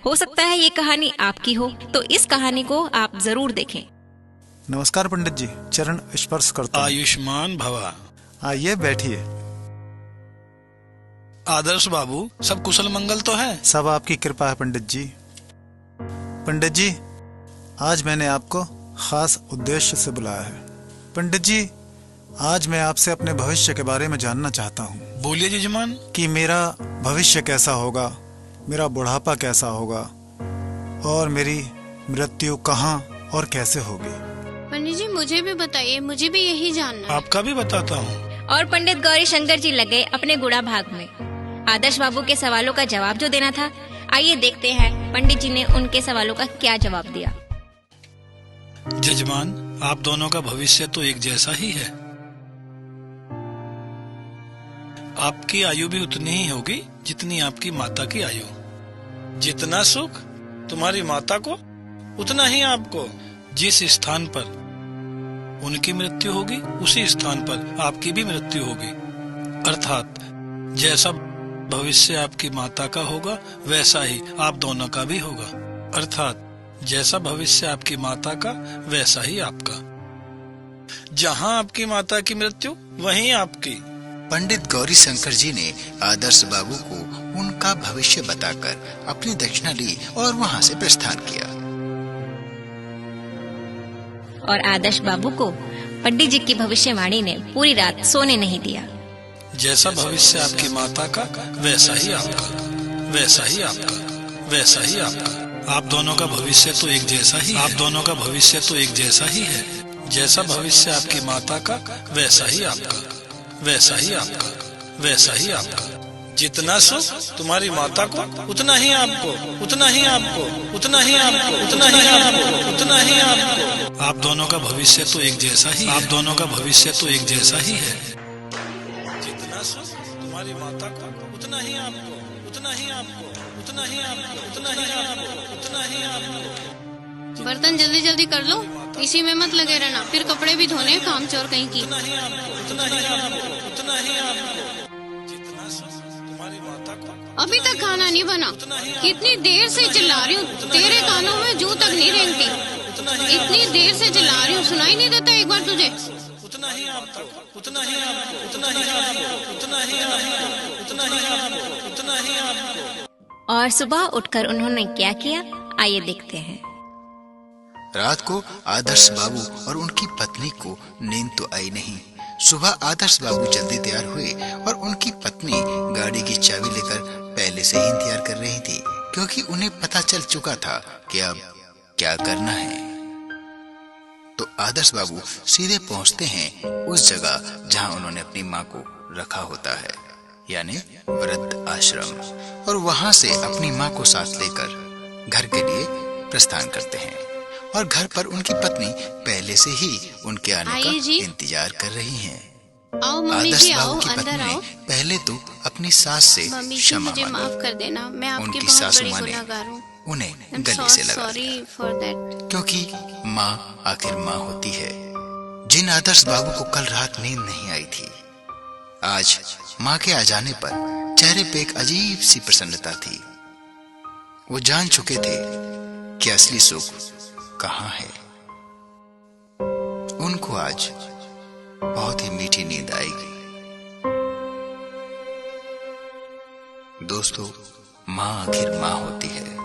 हो सकता है ये कहानी आपकी हो, तो इस कहानी को आप जरूर देखें। नमस्कार पंडित जी, चरण स्पर्श करता हूं। आयुष्मान भवा। आइए बैठिए। आदर्श बाबू, सब कुशल मंगल तो है? सब आपकी कृपा है पंडित जी। पंडित जी, आज मैंने आपको खास उद्देश्य से बुलाया है। पंडित जी, आज मैं आपसे अपने भविष्य के बारे में जानना चाहता हूँ। बोलिए जजमान। कि मेरा भविष्य कैसा होगा, मेरा बुढ़ापा कैसा होगा और मेरी मृत्यु कहाँ और कैसे होगी। पंडित जी, मुझे भी बताइए, मुझे भी यही जानना है। आपका भी बताता हूँ। और पंडित गौरी शंकर जी लगे अपने गुड़ा भाग में। आदर्श बाबू के सवालों का जवाब जो देना था, आइए देखते हैं पंडित जी ने उनके सवालों का क्या जवाब दिया। जजमान, आप दोनों का भविष्य तो एक जैसा ही है। आपकी आयु भी उतनी ही होगी जितनी आपकी माता की आयु। जितना सुख तुम्हारी माता को, उतना ही आपको। जिस स्थान पर उनकी मृत्यु होगी, उसी स्थान पर आपकी भी मृत्यु होगी। अर्थात जैसा भविष्य आपकी माता का होगा, वैसा ही आप दोनों का भी होगा। अर्थात जैसा भविष्य आपकी माता का, वैसा ही आपका। जहां आपकी माता की मृत्यु, वहीं आपकी। पंडित गौरी शंकर जी ने आदर्श बाबू को उनका भविष्य बताकर अपनी दक्षिणा ली और वहां से प्रस्थान किया। और आदर्श बाबू को पंडित जी की भविष्यवाणी ने पूरी रात सोने नहीं दिया। जैसा भविष्य आपकी माता का, वैसा ही आपका, वैसा ही आपका, वैसा ही आपका। आप दोनों का भविष्य तो एक जैसा ही, आप दोनों का भविष्य तो एक जैसा ही है। जैसा भविष्य आपकी माता का, वैसा ही आपका, वैसा ही आपका, वैसा ही आपका। जितना सुख तुम्हारी माता को, उतना ही आपको, उतना ही आपको, उतना ही आपको, उतना ही आपको, उतना ही आपको। आप दोनों का भविष्य तो एक जैसा ही, आप दोनों का भविष्य तो एक जैसा ही है। जितना सुख तुम्हारी माता को, उतना ही आपको, उतना ही आपको, उतना ही आपको, उतना ही आपको, उतना ही आपको। बर्तन जल्दी जल्दी कर लो, इसी में मत लगे रहना, फिर कपड़े भी धोने, काम चोर कहीं की। उतना ही आपको, उतना ही आपको, उतना ही आपको। जितना सुख तुम्हारी माता को। अभी तक खाना नहीं बना, कितनी देर से चिल्ला रही हूँ, तेरे कानों में जू तक नहीं रेंगती। इतनी देर से चिल्ला रही हूँ, सुनाई नहीं देता एक बार तुझे? उतना ही आपको, उतना ही आपको, उतना ही आपको, उतना ही आपको, उतना ही आपको, उतना ही आपको। और सुबह उठकर उन्होंने क्या किया, आइए देखते हैं। रात को आदर्श बाबू और उनकी पत्नी को नींद तो आई नहीं। सुबह आदर्श बाबू जल्दी तैयार हुए और उनकी पत्नी गाड़ी की चाबी लेकर पहले से ही इंतजार कर रही थी, क्योंकि उन्हें पता चल चुका था कि अब क्या करना है। तो आदर्श बाबू सीधे पहुंचते हैं उस जगह जहां उन्होंने अपनी माँ को रखा होता है, यानी वृद्ध आश्रम, और वहां से अपनी माँ को साथ लेकर घर के लिए प्रस्थान करते हैं। और घर पर उनकी पत्नी पहले से ही उनके आने का इंतजार कर रही हैं। आओ मम्मी आदर्श जी, आओ बाबू की अंदर पत्नी आओ। ने पहले तो अपनी सास से मम्मी जी, क्षमा मुझे माफ मांगी। कर देना, मैं आपकी उनकी बहुत सासू बड़ी माँ ने गुनहगार हूँ। उन्हें गले से लगा सॉरी लिया, फॉर दैट। क्योंकि माँ आखिर माँ होती है। जिन आदर्श बाबू को कल रात नींद नहीं आई थी, आज माँ के आ जाने पर चेहरे पे एक अजीब सी प्रसन्नता थी। वो जान चुके थे कि असली सुख कहाँ है। उनको आज बहुत ही मीठी नींद आएगी। दोस्तों, माँ आखिर माँ होती है।